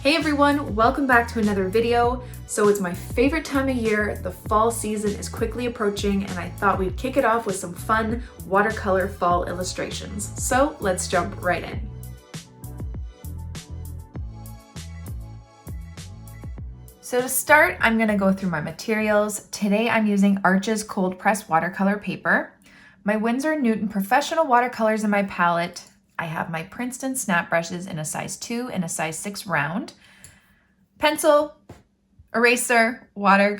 Hey everyone, welcome back to another video. So it's my favorite time of year. The fall season is quickly approaching and I thought we'd kick it off with some fun watercolor fall illustrations. So let's jump right in. So to start, I'm gonna go through my materials. Today I'm using Etchr's cold press watercolor paper, my Winsor Newton professional watercolors in my palette. I have my Princeton snap brushes in a size 2 and a size 6 round, pencil, eraser, water,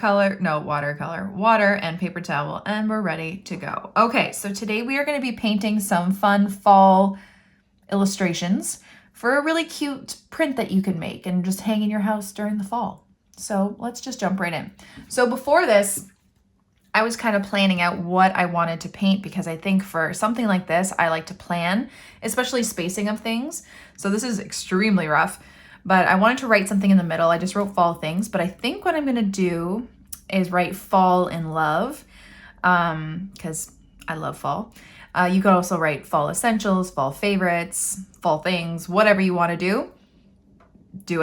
and paper towel, and we're ready to go. Okay, so today we are going to be painting some fun fall illustrations for a really cute print that you can make and just hang in your house during the fall. So let's just jump right in. So before this, I was kind of planning out what I wanted to paint because I think for something like this, I like to plan, especially spacing of things. So this is extremely rough, but I wanted to write something in the middle. I just wrote fall things, but I think what I'm gonna do is write fall in love because I love fall. You could also write fall essentials, fall favorites, fall things, whatever you wanna do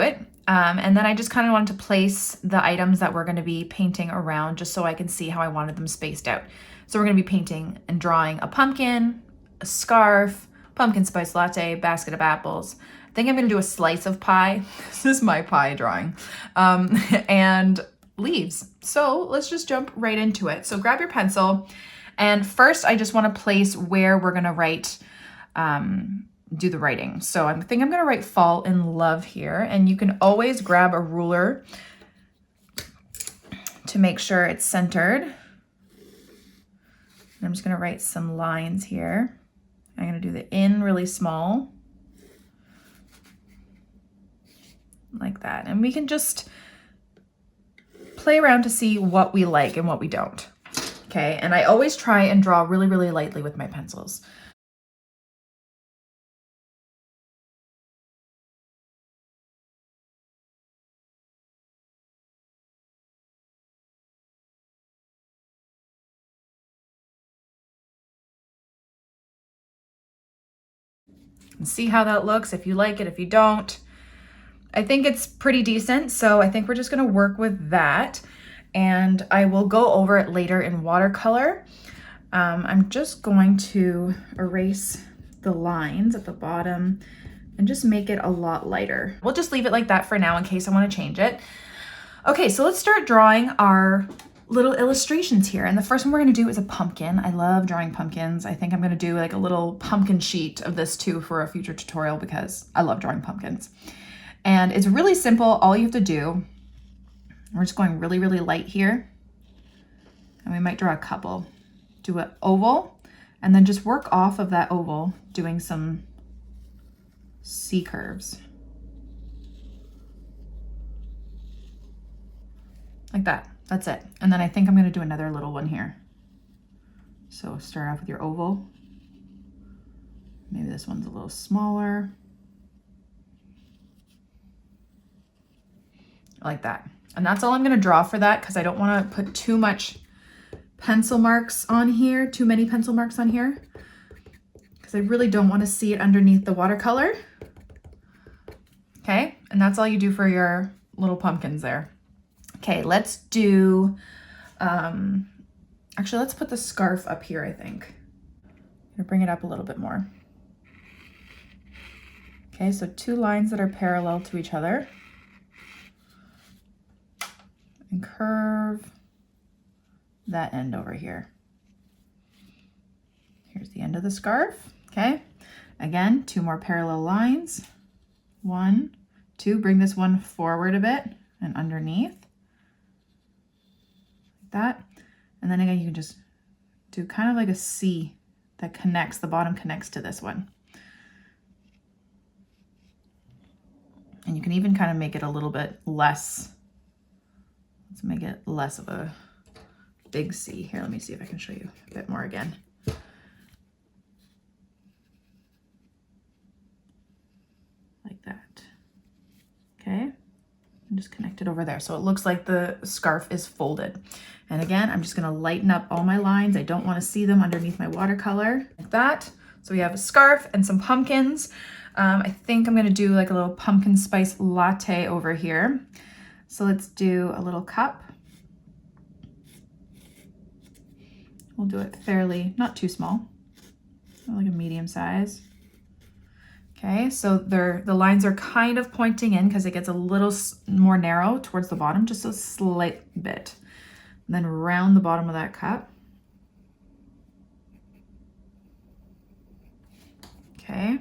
it. And then I just kind of wanted to place the items that we're going to be painting around just so I can see how I wanted them spaced out. So we're going to be painting and drawing a pumpkin, a scarf, pumpkin spice latte, basket of apples. I think I'm going to do a slice of pie. This is my pie drawing. And leaves. So let's just jump right into it. So grab your pencil. And first I just want to place where we're going to write do the writing. So I think I'm going to write fall in love here, and you can always grab a ruler to make sure it's centered. And I'm just going to write some lines here. I'm going to do the in really small like that, and we can just play around to see what we like and what we don't. Okay, and I always try and draw really, really lightly with my pencils. And see how that looks, if you like it, if you don't. I think it's pretty decent, so I think we're just gonna work with that, and I will go over it later in watercolor. I'm just going to erase the lines at the bottom and just make it a lot lighter. We'll just leave it like that for now in case I want to change it. Okay, so let's start drawing our little illustrations here. And the first one we're going to do is a pumpkin. I love drawing pumpkins. I think I'm going to do like a little pumpkin sheet of this too for a future tutorial because I love drawing pumpkins. And it's really simple. All you have to do, we're just going really, really light here. And we might draw a couple. Do an oval and then just work off of that oval doing some C curves. Like that. That's it. And then I think I'm going to do another little one here. So start off with your oval. Maybe this one's a little smaller. Like that. And that's all I'm going to draw for that because I don't want to put too much pencil marks on here, too many pencil marks on here, because I really don't want to see it underneath the watercolor. Okay, and that's all you do for your little pumpkins there. Okay, let's do, actually, let's put the scarf up here, I think. I'm gonna bring it up a little bit more. Okay, so 2 lines that are parallel to each other. And curve that end over here. Here's the end of the scarf, okay? Again, 2 more parallel lines. 1, 2, bring this one forward a bit and underneath. That, and then again you can just do kind of like a C that connects, the bottom connects to this one, and you can even kind of make it a little bit less. Let's make it less of a big C here. Let me see if I can show you a bit more again. Like that. Okay, and just connect it over there so it looks like the scarf is folded. And again, I'm just going to lighten up all my lines. I don't want to see them underneath my watercolor like that. So we have a scarf and some pumpkins. I think I'm gonna do like a little pumpkin spice latte over here. So let's do a little cup. We'll do it fairly, not too small, like a medium size. Okay, so the lines are kind of pointing in because it gets a little more narrow towards the bottom, just a slight bit. And then round the bottom of that cup. Okay.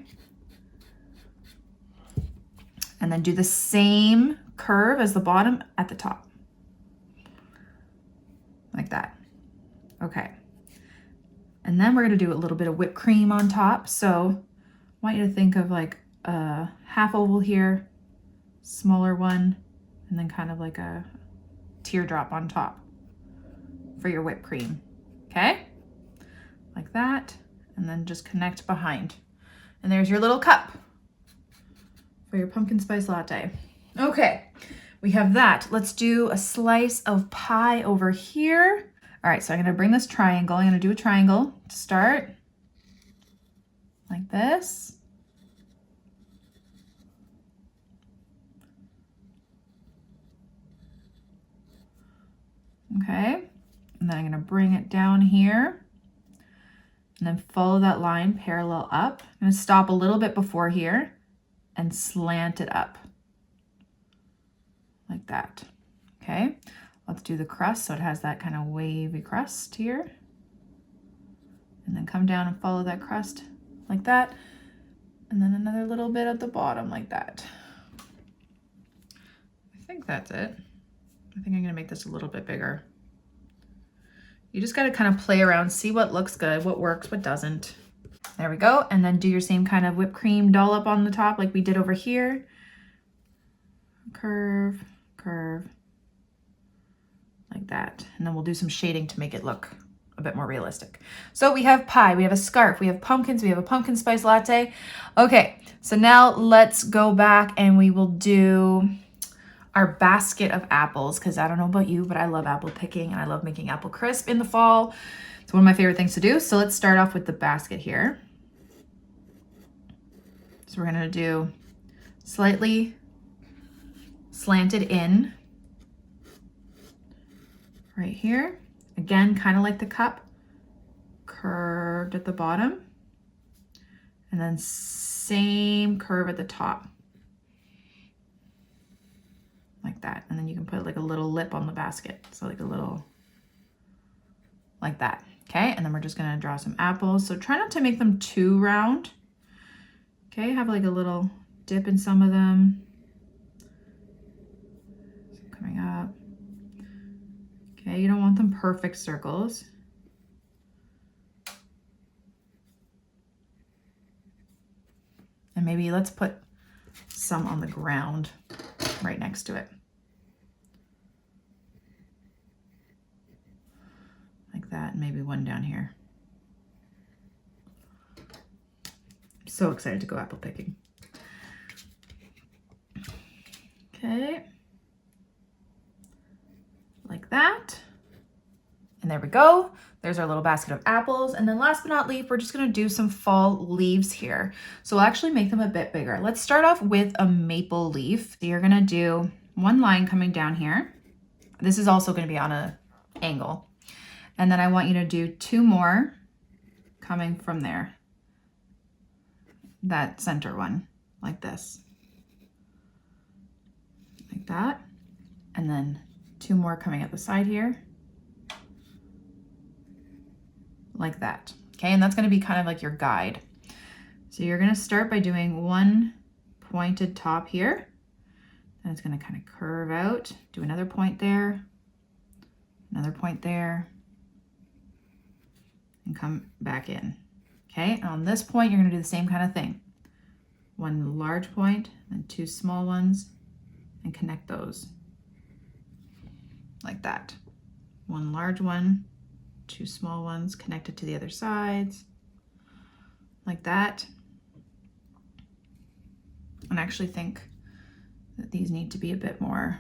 And then do the same curve as the bottom at the top. Like that. Okay. And then we're gonna do a little bit of whipped cream on top. So I want you to think of like a half oval here, smaller one, and then kind of like a teardrop on top for your whipped cream. Okay? Like that. And then just connect behind. And there's your little cup for your pumpkin spice latte. Okay, we have that. Let's do a slice of pie over here. All right, so I'm gonna bring this triangle. I'm gonna do a triangle to start, like this. Okay, and then I'm gonna bring it down here and then follow that line parallel up. I'm gonna stop a little bit before here and slant it up like that. Okay, let's do the crust so it has that kind of wavy crust here. And then come down and follow that crust like that. And then another little bit at the bottom like that. I think that's it. I think I'm gonna make this a little bit bigger. You just gotta kind of play around, see what looks good, what works, what doesn't. There we go. And then do your same kind of whipped cream dollop on the top like we did over here. Curve, curve, like that. And then we'll do some shading to make it look a bit more realistic. So we have pie, we have a scarf, we have pumpkins, we have a pumpkin spice latte. Okay, so now let's go back and we will do our basket of apples, because I don't know about you, but I love apple picking and I love making apple crisp in the fall. It's one of my favorite things to do. So let's start off with the basket here. So we're gonna do slightly slanted in right here. Again, kind of like the cup, curved at the bottom, and then same curve at the top. Like that. And then you can put like a little lip on the basket. So like a little, like that. Okay, and then we're just gonna draw some apples. So try not to make them too round. Okay, have like a little dip in some of them. So coming up. Okay, you don't want them perfect circles. And maybe let's put some on the ground right next to it. Like that, and maybe one down here. I'm so excited to go apple picking. Okay. Like that. And there we go. There's our little basket of apples. And then last but not least, we're just gonna do some fall leaves here. So we'll actually make them a bit bigger. Let's start off with a maple leaf. So you're gonna do one line coming down here. This is also gonna be on an angle. And then I want you to do two more coming from there. That center one, like this. Like that. And then two more coming at the side here. Like that. Okay, and that's gonna be kind of like your guide. So you're gonna start by doing one pointed top here. And it's gonna kind of curve out. Do another point there. Another point there. And come back in. Okay, and on this point, you're gonna do the same kind of thing. One large point and two small ones, and connect those. Like that. One large one, two small ones connected to the other sides. Like that. And I actually think that these need to be a bit more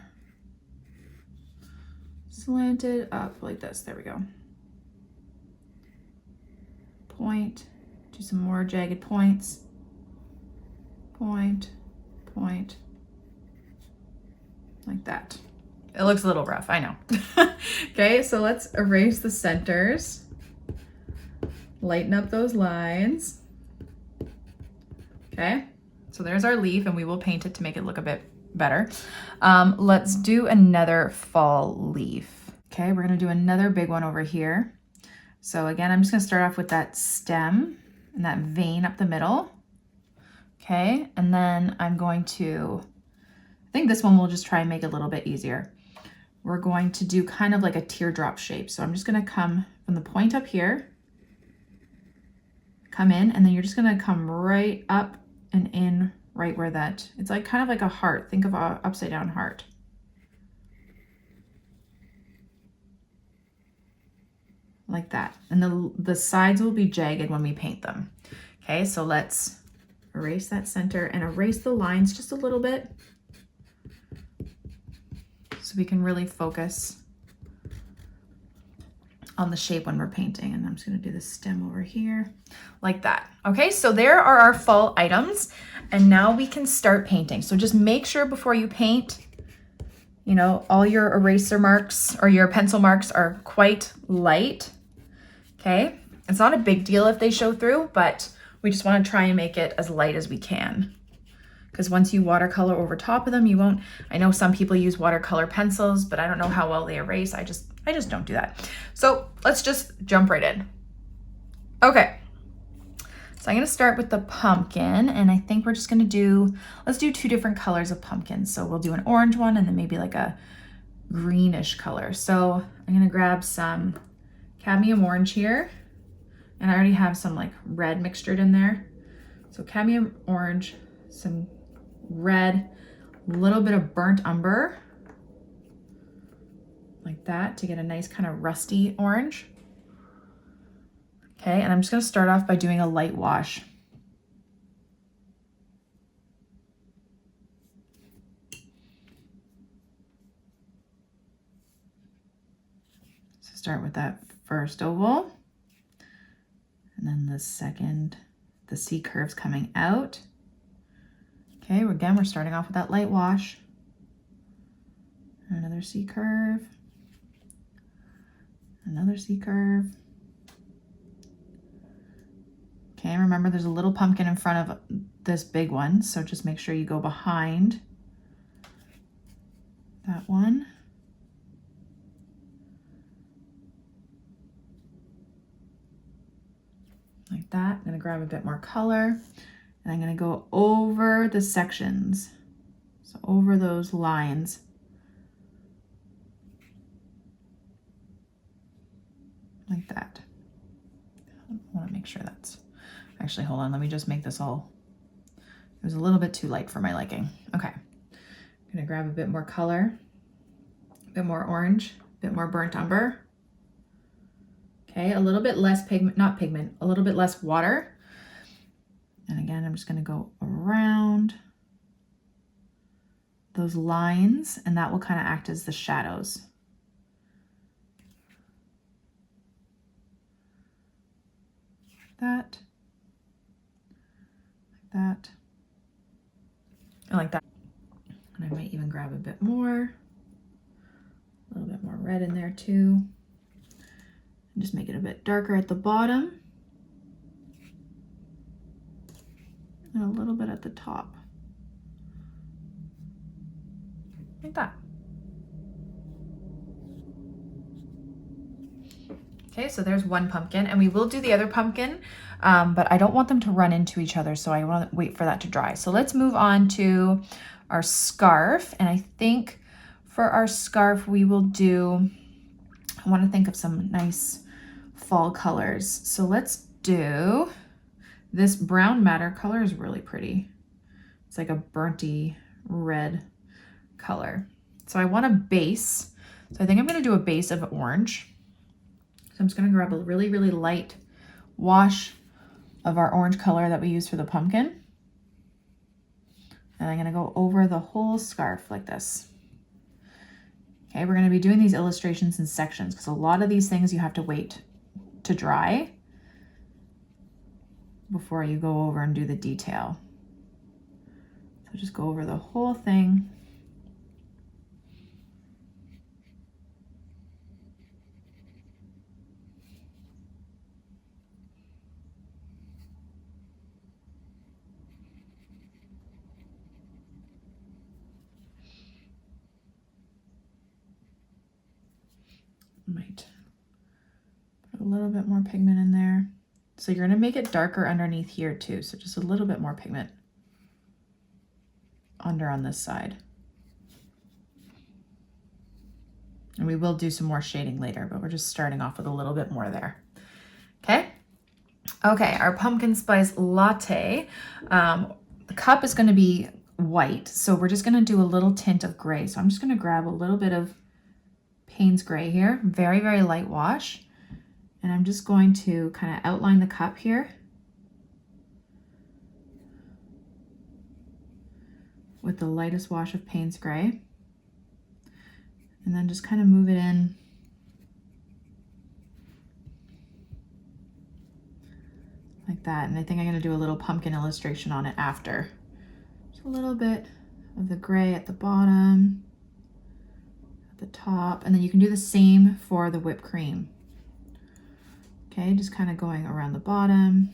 slanted up like this. There we go. Point, do some more jagged points. point, point, like that. It looks a little rough, I know. Okay, so let's erase the centers. Lighten up those lines. Okay, so there's our leaf, and we will paint it to make it look a bit better. Let's do another fall leaf. Okay, we're gonna do another big one over here. So again, I'm just gonna start off with that stem and that vein up the middle. Okay, and then I'm going to, I think this one we'll just try and make it a little bit easier. We're going to do kind of like a teardrop shape. So I'm just gonna come from the point up here, come in, and then you're just gonna come right up and in right where that, it's like kind of like a heart. Think of a upside down heart. Like that. And the sides will be jagged when we paint them. Okay, so let's erase that center and erase the lines just a little bit so we can really focus on the shape when we're painting. And I'm just gonna do the stem over here like that. Okay, so there are our fall items, and now we can start painting. So just make sure before you paint, you know, all your eraser marks or your pencil marks are quite light. Okay, it's not a big deal if they show through, but we just want to try and make it as light as we can. Because once you watercolor over top of them, you won't, I know some people use watercolor pencils, but I don't know how well they erase. I just don't do that. So let's just jump right in. Okay, so I'm gonna start with the pumpkin, and I think we're just gonna do, let's do 2 different colors of pumpkin. So we'll do an orange one and then maybe like a greenish color. So I'm gonna grab some cadmium orange here, and I already have some like red mixtured in there. So cadmium orange, some red, a little bit of burnt umber, like that, to get a nice kind of rusty orange. Okay, and I'm just gonna start off by doing a light wash. So start with that first oval, and then the second, the C curves coming out. Okay, again, we're starting off with that light wash. Another C curve, another C curve. Okay, remember there's a little pumpkin in front of this big one, so just make sure you go behind that one. Like that. I'm gonna grab a bit more color, and I'm gonna go over the sections. So over those lines. Like that. I wanna make sure that's, actually, hold on, let me just make this all, it was a little bit too light for my liking. Okay, I'm gonna grab a bit more color, a bit more orange, a bit more burnt umber. Okay, a little bit less pigment, not pigment, a little bit less water. And again, I'm just gonna go around those lines, and that will kind of act as the shadows. That, like that, and like that. And I might even grab a bit more, a little bit more red in there too. And just make it a bit darker at the bottom. And a little bit at the top. Like that. Okay, so there's one pumpkin, and we will do the other pumpkin, but I don't want them to run into each other, so I want to wait for that to dry. So let's move on to our scarf, and I think for our scarf we will do, I want to think of some nice fall colors. So let's do this brown madder color, is really pretty. It's like a burnty red color. So I want a base. So I think I'm going to do a base of orange. So I'm just going to grab a really, really light wash of our orange color that we use for the pumpkin. And I'm going to go over the whole scarf like this. Okay, we're going to be doing these illustrations in sections because a lot of these things you have to wait to dry before you go over and do the detail. just go over the whole thing. Might put a little bit more pigment in there. So you're going to make it darker underneath here too. So just a little bit more pigment under on this side. And we will do some more shading later, but we're just starting off with a little bit more there. Okay. Okay, our pumpkin spice latte. The cup is going to be white, so we're just going to do a little tint of gray. So I'm just going to grab a little bit of Payne's gray here, very, very light wash. And I'm just going to kind of outline the cup here with the lightest wash of Payne's gray. And then just kind of move it in like that. And I think I'm going to do a little pumpkin illustration on it after. Just a little bit of the gray at the bottom, at the top, and then you can do the same for the whipped cream. Okay, just kind of going around the bottom,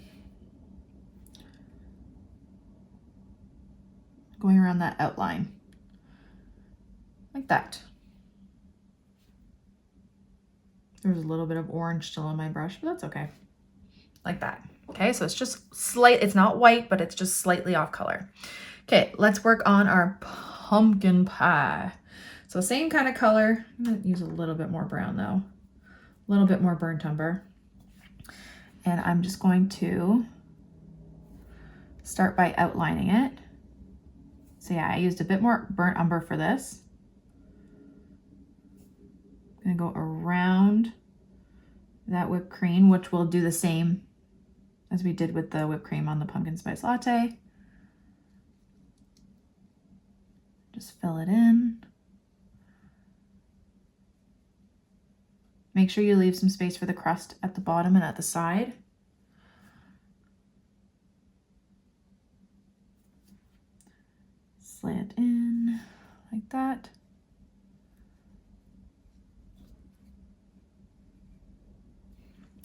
going around that outline, like that. There's a little bit of orange still on my brush, but that's okay. Like that. Okay, so it's just slight, it's not white, but it's just slightly off color. Okay, let's work on our pumpkin pie. So same kind of color. I'm gonna use a little bit more brown though. A little bit more burnt umber. And I'm just going to start by outlining it. So yeah, I used a bit more burnt umber for this. I'm gonna go around that whipped cream, which will do the same as we did with the whipped cream on the pumpkin spice latte. Just fill it in. Make sure you leave some space for the crust at the bottom and at the side. Slant in like that.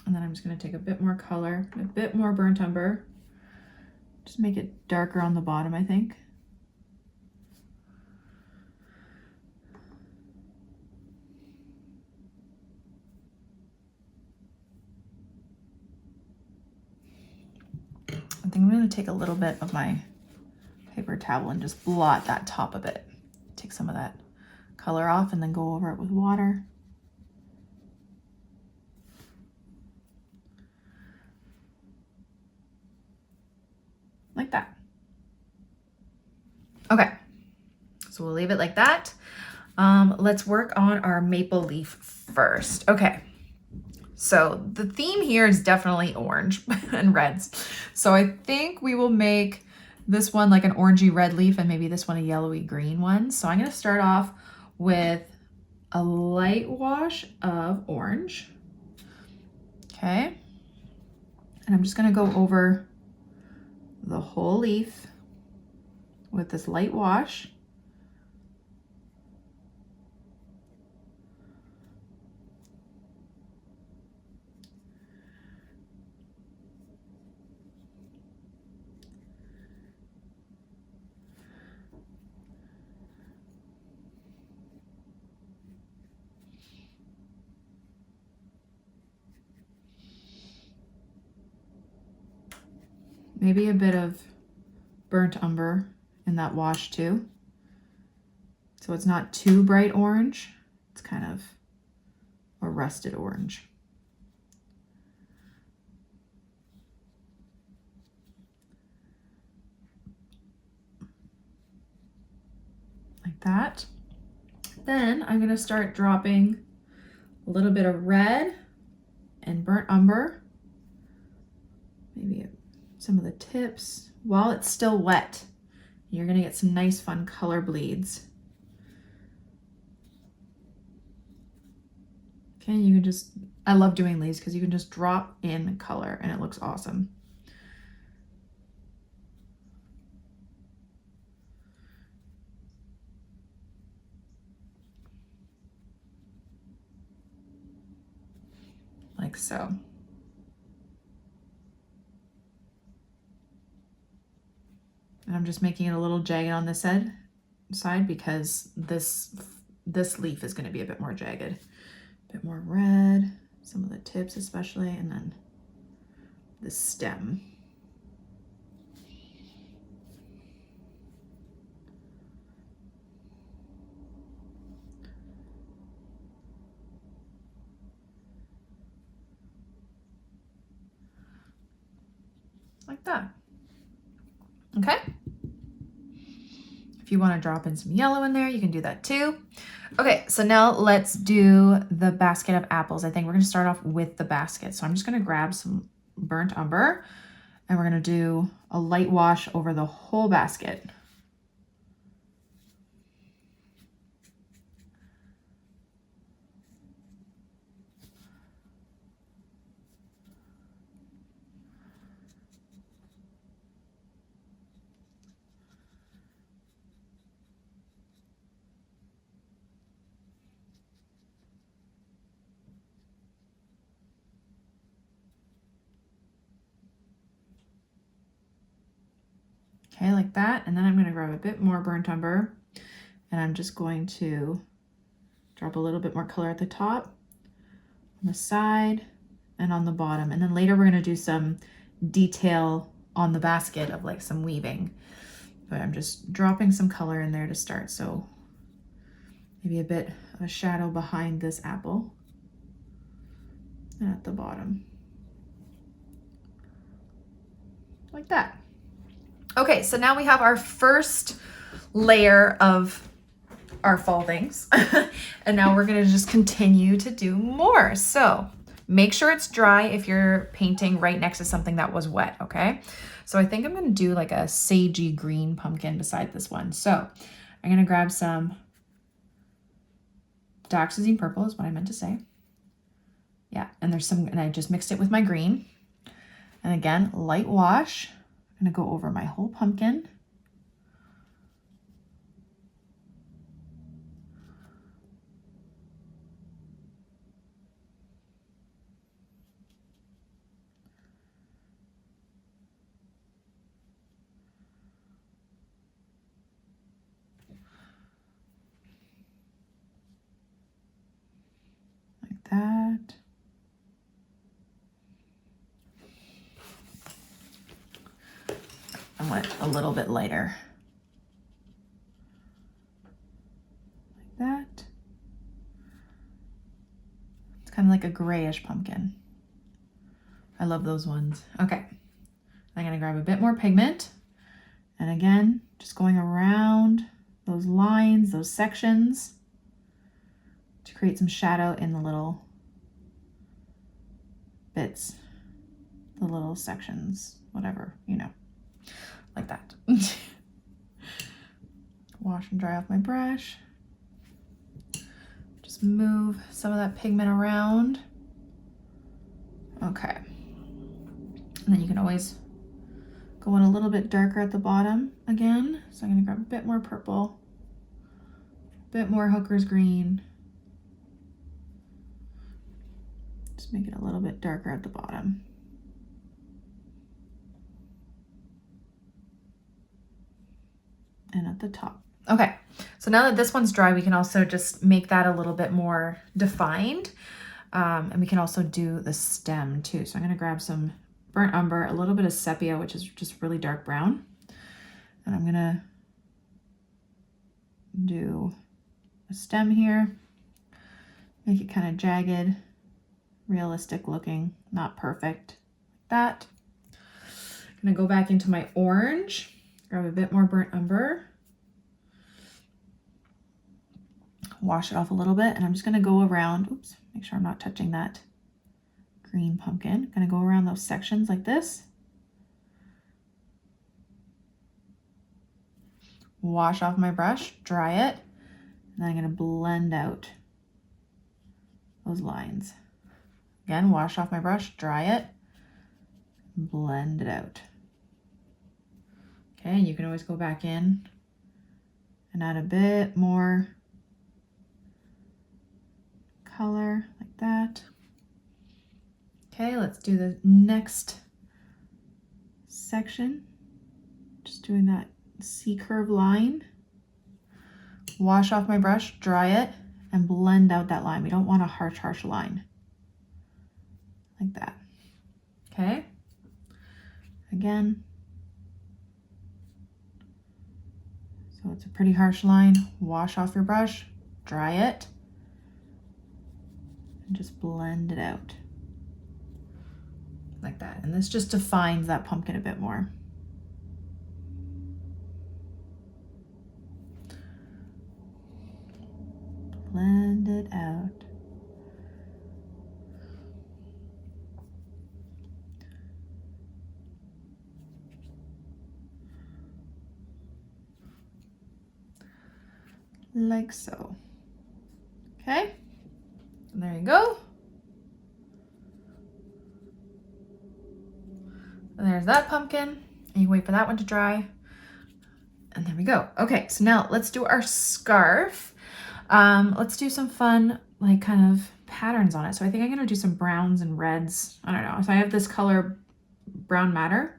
And then I'm just going to take a bit more color, a bit more burnt umber. Just make it darker on the bottom, I think. I think I'm going to take a little bit of my paper towel and just blot that top a bit. Take some of that color off and then go over it with water. Like that. Okay, so we'll leave it like that. Let's work on our maple leaf first. Okay, so the theme here is definitely orange and reds. So I think we will make this one like an orangey red leaf and maybe this one a yellowy green one. So I'm gonna start off with a light wash of orange. Okay, and I'm just gonna go over the whole leaf with this light wash. Maybe a bit of burnt umber in that wash too. So it's not too bright orange. It's kind of a rusted orange. Like that. Then I'm gonna start dropping a little bit of red and burnt umber. Maybe some of the tips while it's still wet. You're gonna get some nice fun color bleeds. Okay, you can just, I love doing these because you can just drop in color and it looks awesome. like so. And I'm just making it a little jagged on this side because this leaf is going to be a bit more jagged. A bit more red, some of the tips especially, and then the stem. Like that. Okay. If you want to drop in some yellow in there, you can do that too. Okay, so now let's do the basket of apples. I think we're going to start off with the basket. So I'm just going to grab some burnt umber and we're going to do a light wash over the whole basket. Okay, like that. And then I'm going to grab a bit more burnt umber and I'm just going to drop a little bit more color at the top, on the side, and on the bottom. And then later we're going to do some detail on the basket of like some weaving. But I'm just dropping some color in there to start. So maybe a bit of a shadow behind this apple and at the bottom. Like that. Okay, so now we have our first layer of our fall things. And now we're gonna just continue to do more. So make sure it's dry if you're painting right next to something that was wet, okay? So I think I'm gonna do like a sagey green pumpkin beside this one. So I'm gonna grab some dioxazine purple is what I meant to say. Yeah, and there's some, and I just mixed it with my green. And again, light wash. I'm gonna go over my whole pumpkin. Like that. I went a little bit lighter. Like that. It's kind of like a grayish pumpkin. I love those ones. Okay, I'm gonna grab a bit more pigment. And again, just going around those lines, those sections to create some shadow in the little bits, the little sections, whatever, you know. Like that. Wash and dry off my brush. Just move some of that pigment around. Okay. And then you can always go in a little bit darker at the bottom again. So I'm gonna grab a bit more purple, a bit more hooker's green. Just make it a little bit darker at the bottom. And at the top. Okay, so now that this one's dry, we can also just make that a little bit more defined. And we can also do the stem too. So I'm gonna grab some burnt umber, a little bit of sepia, which is just really dark brown. And I'm gonna do a stem here, make it kind of jagged, realistic looking, not perfect, like that. I'm gonna go back into my orange. Grab a bit more burnt umber, wash it off a little bit, and I'm just gonna go around, oops, make sure I'm not touching that green pumpkin. Gonna go around those sections like this. Wash off my brush, dry it, and then I'm gonna blend out those lines. Again, wash off my brush, dry it, blend it out. Okay, and you can always go back in and add a bit more color like that. Okay, let's do the next section. Just doing that C-curve line. Wash off my brush, dry it, and blend out that line. We don't want a harsh line. Like that. Okay. Again. So it's a pretty harsh line. Wash off your brush, dry it, and just blend it out. Like that. And this just defines that pumpkin a bit more. Blend it out. Like so. Okay, and there you go. And there's that pumpkin. And you wait for that one to dry. And there we go. Okay, so now let's do our scarf. Let's do some fun, like kind of patterns on it. So I think I'm gonna do some browns and reds. I don't know. So I have this color Brown Matter.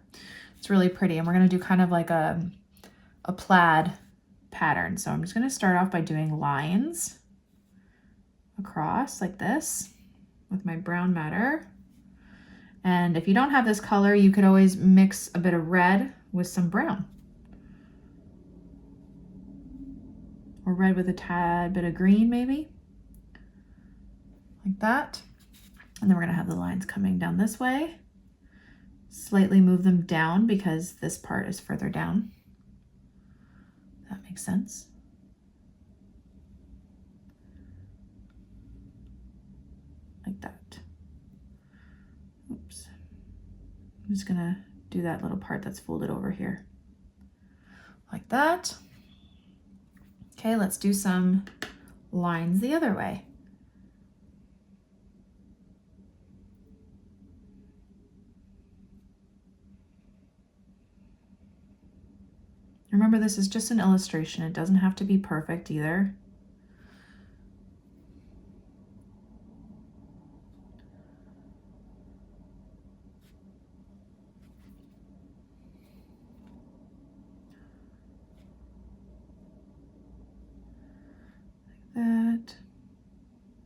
It's really pretty. And we're gonna do kind of like a plaid pattern. So I'm just gonna start off by doing lines across like this with my Brown Matter. And if you don't have this color, you could always mix a bit of red with some brown. Or red with a tad bit of green maybe. Like that. And then we're gonna have the lines coming down this way. Slightly move them down because this part is further down. That makes sense. Like that. Oops. I'm just gonna do that little part that's folded over here. Like that. Okay, let's do some lines the other way. Remember, this is just an illustration. It doesn't have to be perfect either. Like that.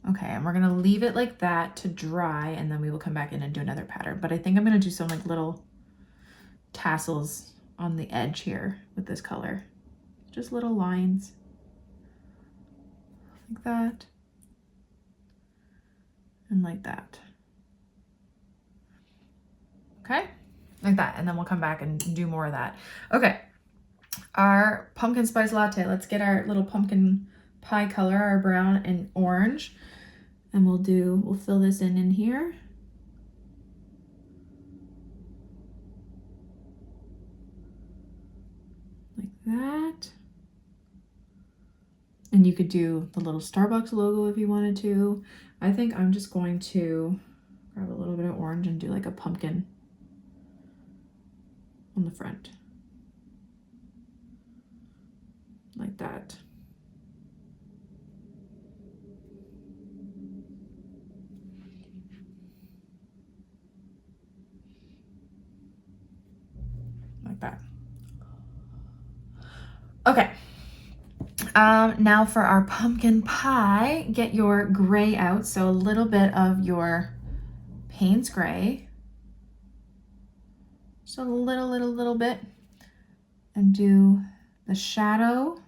Okay, and we're gonna leave it like that to dry, and then we will come back in and do another pattern. But I think I'm gonna do some like little tassels on the edge here with this color. Just little lines like that and like that. Okay, like that. And then we'll come back and do more of that. Okay, our pumpkin spice latte. Let's get our little pumpkin pie color, our brown and orange. And we'll fill this in here. Like that. And you could do the little Starbucks logo if you wanted to. I think I'm just going to grab a little bit of orange and do like a pumpkin on the front. Like that. Like that. Okay. Now for our pumpkin pie, get your gray out. So a little bit of your Payne's gray. Just a little bit. And do the shadow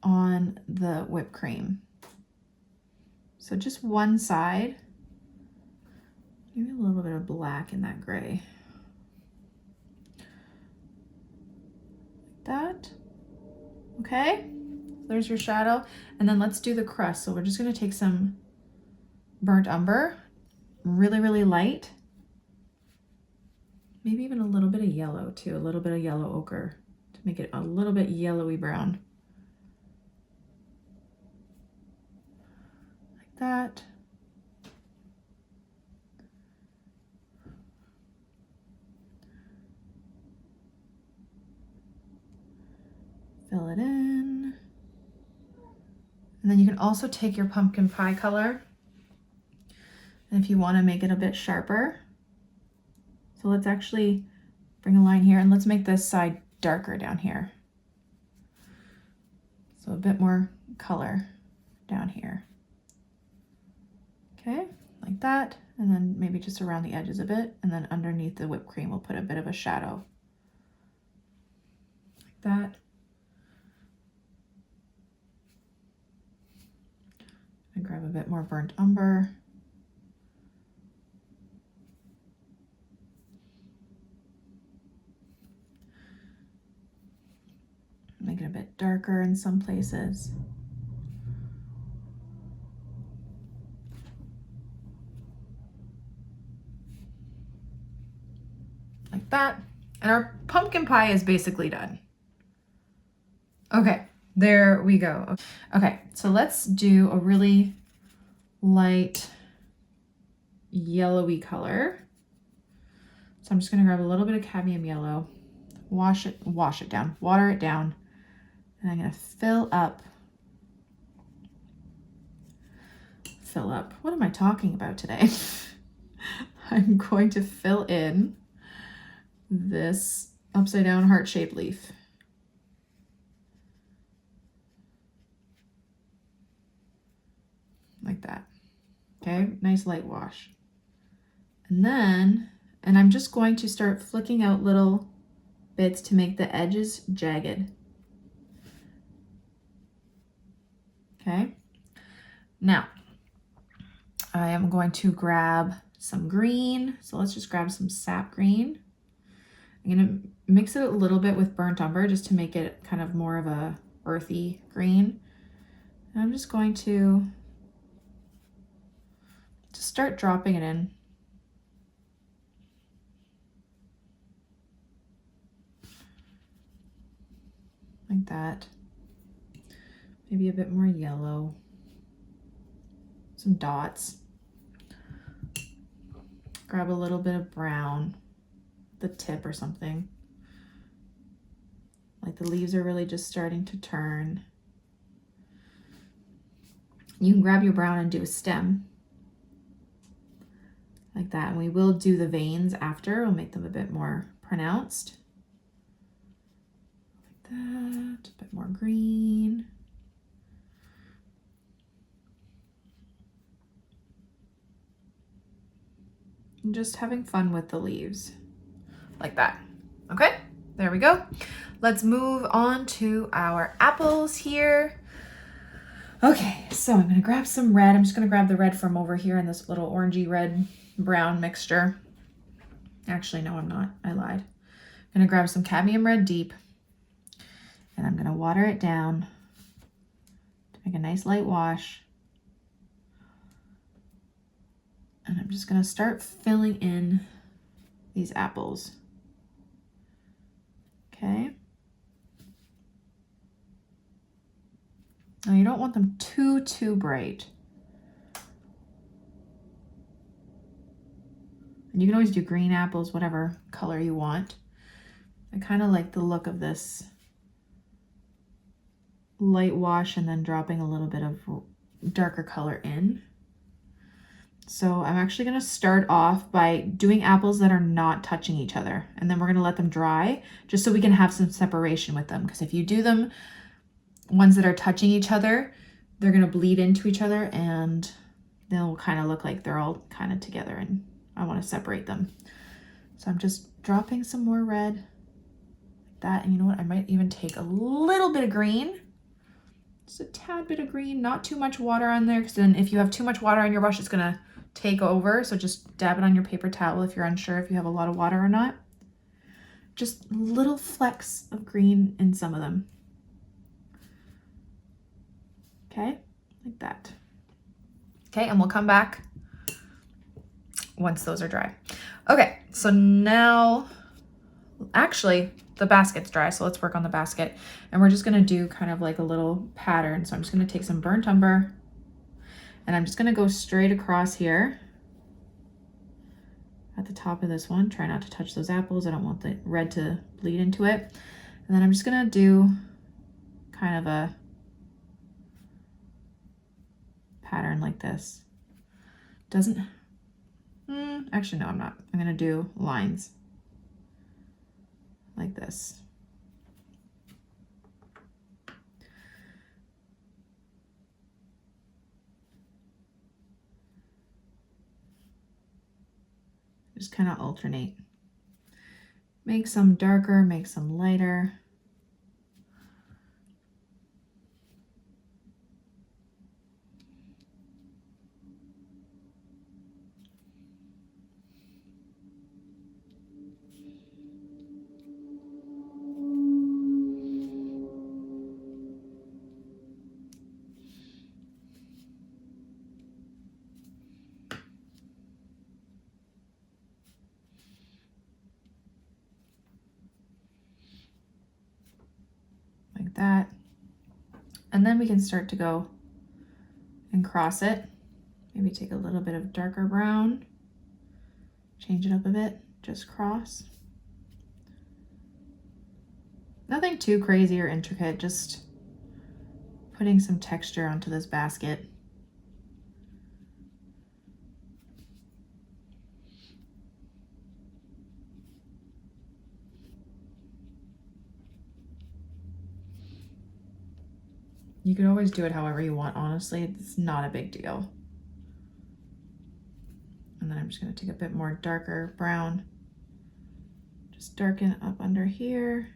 on the whipped cream. So just one side. Maybe a little bit of black in that gray. That. Okay, there's your shadow. And then let's do the crust. So we're just gonna take some burnt umber, really light. Maybe even a little bit of yellow too, a little bit of yellow ochre to make it a little bit yellowy brown. Like that. Fill it in. And then you can also take your pumpkin pie color And if you want to make it a bit sharper, so let's actually bring a line here and let's make this side darker down here. So a bit more color down here. Okay, like that. And then maybe just around the edges a bit. And then underneath the whipped cream, we'll put a bit of a shadow. Like that. And grab a bit more burnt umber. Make it a bit darker in some places. Like that. And our pumpkin pie is basically done. Okay, there we go. Okay, so let's do a really light yellowy color. So I'm just gonna grab a little bit of cadmium yellow, wash it down, water it down, and I'm gonna fill up. What am I talking about today? I'm going to fill in this upside down heart-shaped leaf. Like that. Okay, nice light wash. And I'm just going to start flicking out little bits to make the edges jagged. Okay, now I am going to grab some green. So let's just grab some sap green. I'm gonna mix it a little bit with burnt umber just to make it kind of more of a earthy green. And I'm just going to start dropping it in. Like that. Maybe a bit more yellow. Some dots. Grab a little bit of brown, the tip or something. Like the leaves are really just starting to turn. You can grab your brown and do a stem. Like that, and we will do the veins after. We'll make them a bit more pronounced. Like that, a bit more green. And just having fun with the leaves. Like that. Okay, there we go. Let's move on to our apples here. Okay, so I'm gonna grab some red. I'm just gonna grab the red from over here in this little orangey red brown mixture. Actually, no, I'm not. I lied. I'm gonna grab some cadmium red deep and I'm gonna water it down to make a nice light wash. And I'm just gonna start filling in these apples. Okay. Now you don't want them too bright. And you can always do green apples, whatever color you want. I kind of like the look of this light wash and then dropping a little bit of darker color in. So I'm actually gonna start off by doing apples that are not touching each other. And then we're gonna let them dry just so we can have some separation with them. Because if you do them, ones that are touching each other, they're gonna bleed into each other and they'll kind of look like they're all kind of together and I wanna separate them. So I'm just dropping some more red like that. And you know what? I might even take a little bit of green. Just a tad bit of green, not too much water on there, because then if you have too much water on your brush, it's gonna take over. So just dab it on your paper towel if you're unsure if you have a lot of water or not. Just little flecks of green in some of them. Okay, like that. Okay, and we'll come back once those are dry. Okay, so now, actually, the basket's dry, so let's work on the basket. And we're just gonna do kind of like a little pattern. So I'm just gonna take some burnt umber and I'm just gonna go straight across here at the top of this one. Try not to touch those apples. I don't want the red to bleed into it. And then I'm just gonna do kind of a pattern like this. Actually, no, I'm not. I'm gonna do lines like this. Just kind of alternate. Make some darker, make some lighter. Like that. And then we can start to go and cross it. Maybe take a little bit of darker brown, change it up a bit, just cross. Nothing too crazy or intricate, just putting some texture onto this basket. You could always do it however you want, honestly. It's not a big deal. And then I'm just going to take a bit more darker brown. Just darken up under here.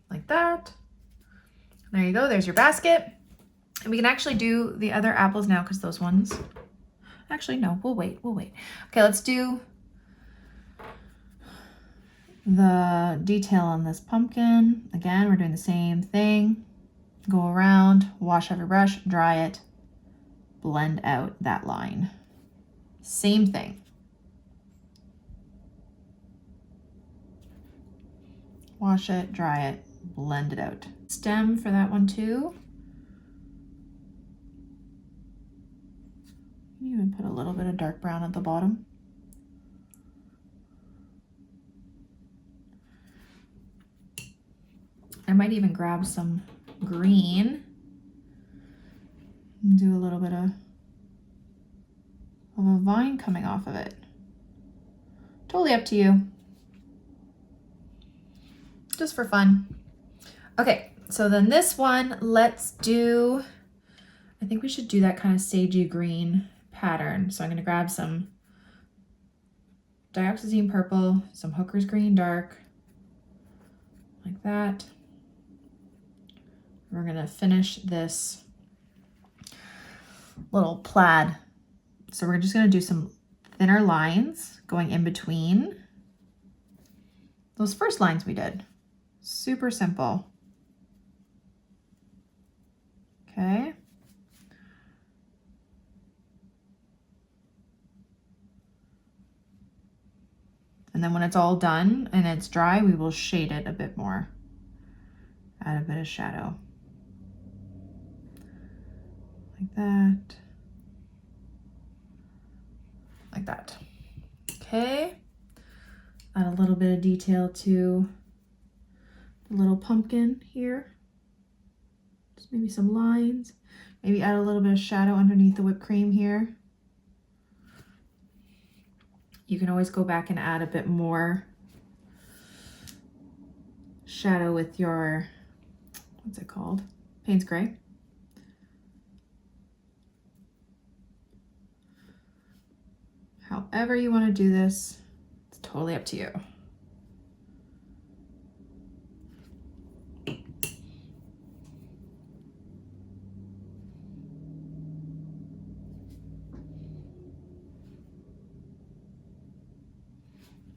Like that. There you go, there's your basket. And we can actually do the other apples now because those ones, actually no, we'll wait. Okay, let's do the detail on this pumpkin. Again, we're doing the same thing. Go around, wash off your brush, dry it, blend out that line. Same thing. Wash it, dry it, blend it out. Stem for that one too. You can even put a little bit of dark brown at the bottom. I might even grab some green and do a little bit of a vine coming off of it. Totally up to you. Just for fun. Okay, so then this one, let's do, I think we should do that kind of sagey green pattern. So I'm gonna grab some dioxazine purple, some Hooker's green dark, like that. We're gonna finish this little plaid. So we're just gonna do some thinner lines going in between those first lines we did. Super simple. Okay. And then when it's all done and it's dry, we will shade it a bit more. Add a bit of shadow. Like that. Like that. Okay. Add a little bit of detail to the little pumpkin here. Just maybe some lines. Maybe add a little bit of shadow underneath the whipped cream here. You can always go back and add a bit more shadow with your, what's it called? Payne's Gray. However you want to do this, it's totally up to you.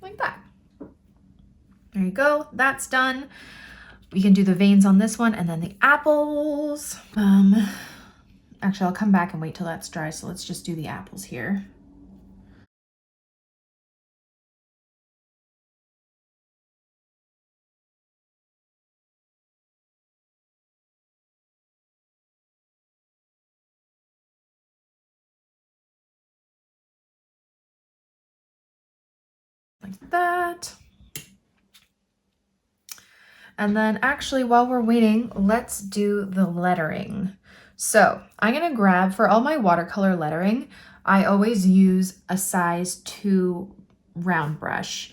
Like that. There you go, that's done. We can do the veins on this one and then the apples. Actually, I'll come back and wait till that's dry, so let's just do the apples here. like that. And then actually, while we're waiting, let's do the lettering. So I'm gonna grab, for all my watercolor lettering, I always use a size 2 round brush.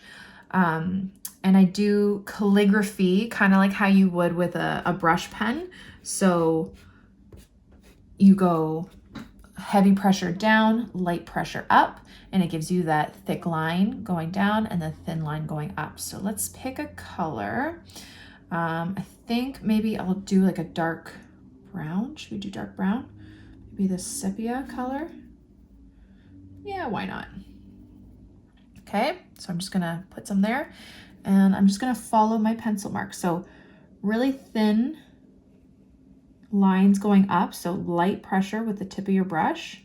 And I do calligraphy, kind of like how you would with a brush pen. So you go heavy pressure down, light pressure up, and it gives you that thick line going down and the thin line going up. So let's pick a color. I think maybe I'll do like a dark brown. Should we do dark brown? Maybe the sepia color. Yeah, why not? Okay, so I'm just gonna put some there and I'm just gonna follow my pencil mark. So really thin lines going up, so light pressure with the tip of your brush.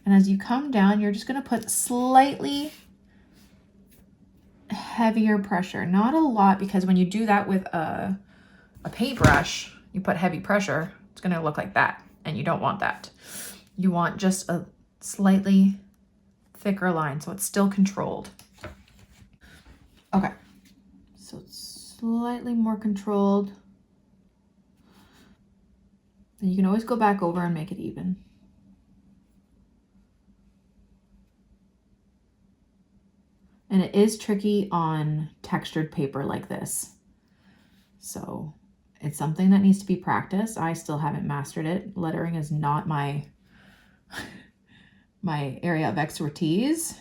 And as you come down, you're just gonna put slightly heavier pressure, not a lot, because when you do that with a paintbrush, you put heavy pressure, it's gonna look like that, and you don't want that. You want just a slightly thicker line, so it's still controlled. Okay, so it's slightly more controlled. And you can always go back over and make it even. And it is tricky on textured paper like this. So it's something that needs to be practiced. I still haven't mastered it. Lettering is not my area of expertise.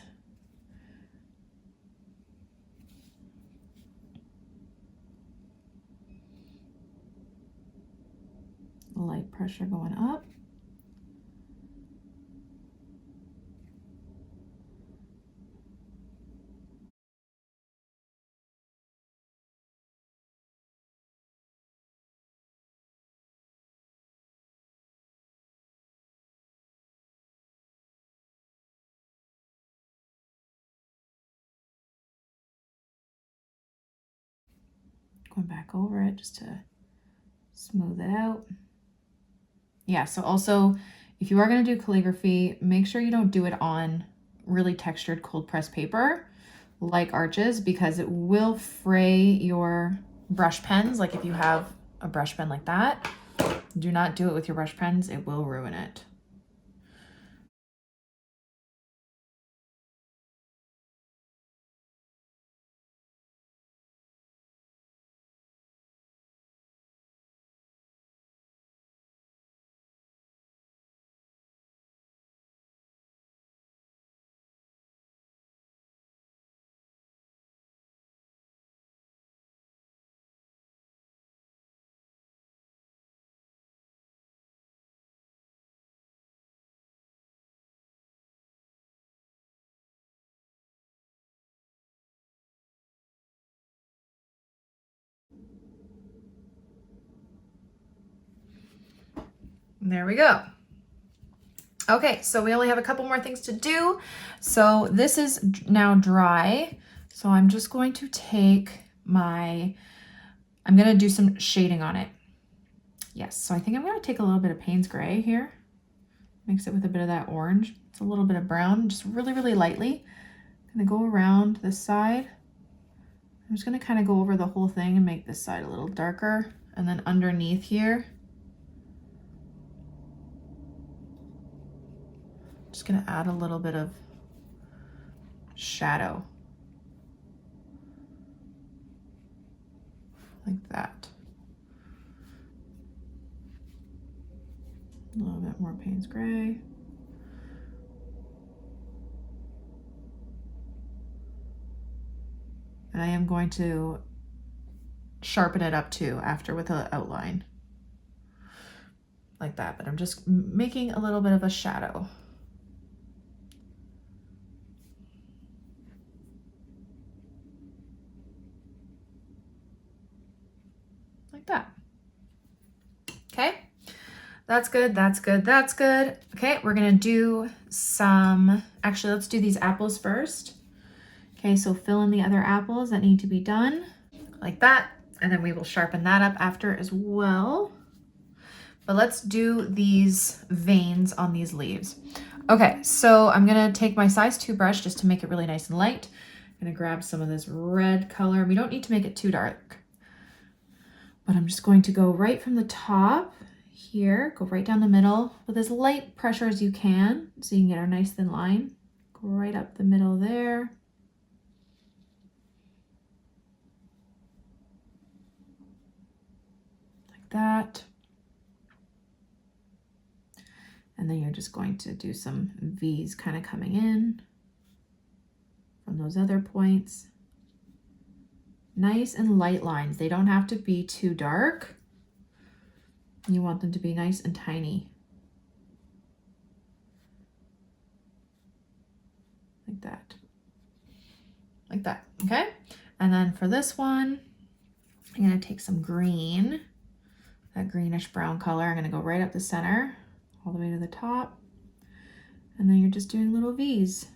Light pressure going up. Going back over it just to smooth it out. Yeah, so also, if you are going to do calligraphy, make sure you don't do it on really textured cold press paper like Arches, because it will fray your brush pens. Like if you have a brush pen like that, do not do it with your brush pens. It will ruin it. There we go. Okay, so we only have a couple more things to do. So this is now dry. So I'm just going to take I'm gonna do some shading on it. Yes, so I think I'm gonna take a little bit of Payne's Gray here. Mix it with a bit of that orange. It's a little bit of brown, just really, really lightly. I'm gonna go around this side. I'm just gonna kind of go over the whole thing and make this side a little darker. And then underneath here, just gonna add a little bit of shadow. Like that. A little bit more Payne's Gray. And I am going to sharpen it up too after with an outline. Like that, but I'm just making a little bit of a shadow. Like that. Okay, that's good, that's good, that's good. Okay, we're gonna do some, actually let's do these apples first. Okay, so fill in the other apples that need to be done, like that, and then we will sharpen that up after as well. But let's do these veins on these leaves. Okay, so I'm gonna take my size 2 brush just to make it really nice and light. I'm gonna grab some of this red color. We don't need to make it too dark, but I'm just going to go right from the top here, go right down the middle with as light pressure as you can so you can get a nice thin line. Go right up the middle there. Like that. And then you're just going to do some V's kind of coming in from those other points. Nice and light lines. They don't have to be too dark. You want them to be nice and tiny. Like that. Like that, okay? And then for this one, I'm gonna take some green, that greenish brown color. I'm gonna go right up the center, all the way to the top. And then you're just doing little V's.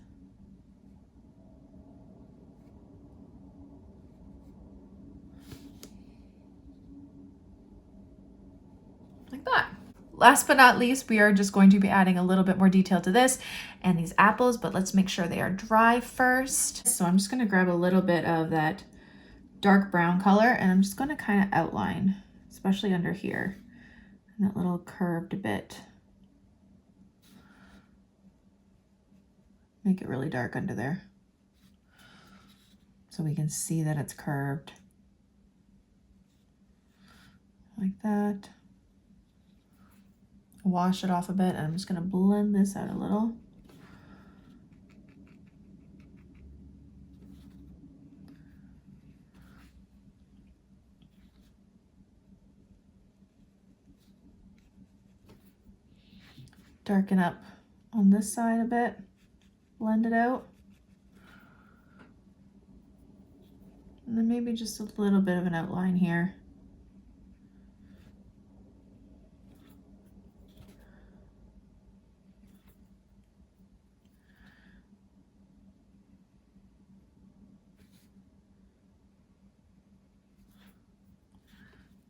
Like that. Last but not least, we are just going to be adding a little bit more detail to this and these apples, but let's make sure they are dry first. So I'm just gonna grab a little bit of that dark brown color and I'm just gonna kind of outline, especially under here, and that little curved bit. Make it really dark under there so we can see that it's curved. Like that. Wash it off a bit and I'm just gonna blend this out a little. Darken up on this side a bit. Blend it out. And then maybe just a little bit of an outline here.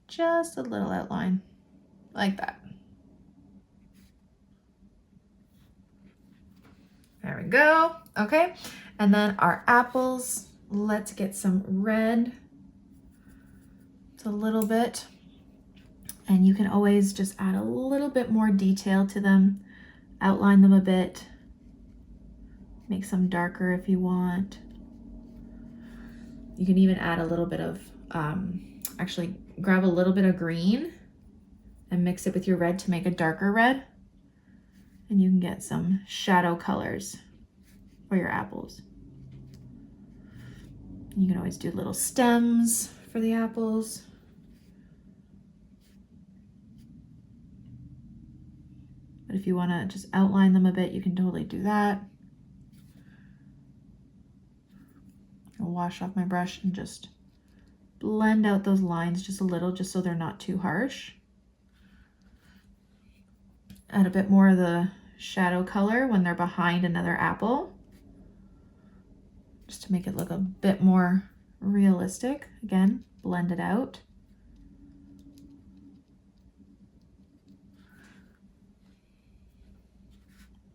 Just a little outline, like that. There we go, okay. And then our apples, let's get some red. It's a little bit. And you can always just add a little bit more detail to them, outline them a bit, make some darker if you want. You can even add a little bit of, actually grab a little bit of green and mix it with your red to make a darker red. And you can get some shadow colors for your apples. You can always do little stems for the apples. But if you want to just outline them a bit, you can totally do that. I'll wash off my brush and just blend out those lines just a little, just so they're not too harsh. Add a bit more of the shadow color when they're behind another apple, just to make it look a bit more realistic. Again, blend it out.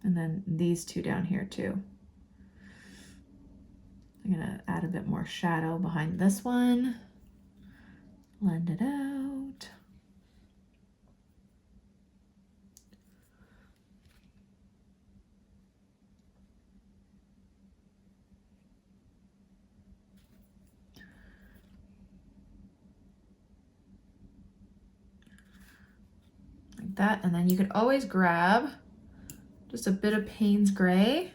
And then these two down here too. I'm gonna add a bit more shadow behind this one. Blend it out. Like that, and then you could always grab just a bit of Payne's gray.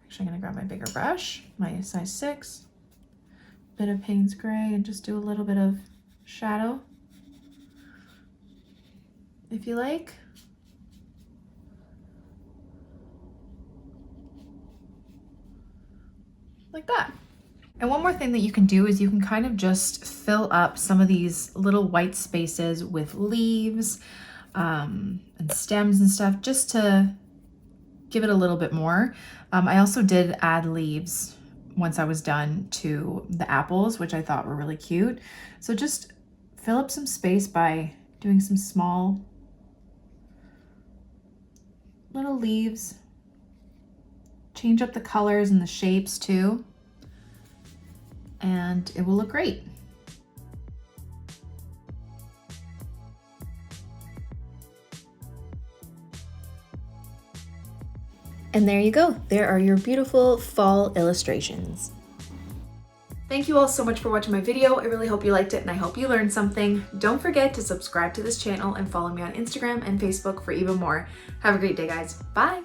Actually, I'm gonna grab my bigger brush, my size 6. Bit of Payne's gray and just do a little bit of shadow if you like. Like that. And one more thing that you can do is you can kind of just fill up some of these little white spaces with leaves and stems and stuff, just to give it a little bit more. I also did add leaves once I was done to the apples, which I thought were really cute. So just fill up some space by doing some small little leaves change up the colors and the shapes too, and it will look great. And there you go. There are your beautiful fall illustrations. Thank you all so much for watching my video. I really hope you liked it and I hope you learned something. Don't forget to subscribe to this channel and follow me on Instagram and Facebook for even more. Have a great day, guys. Bye.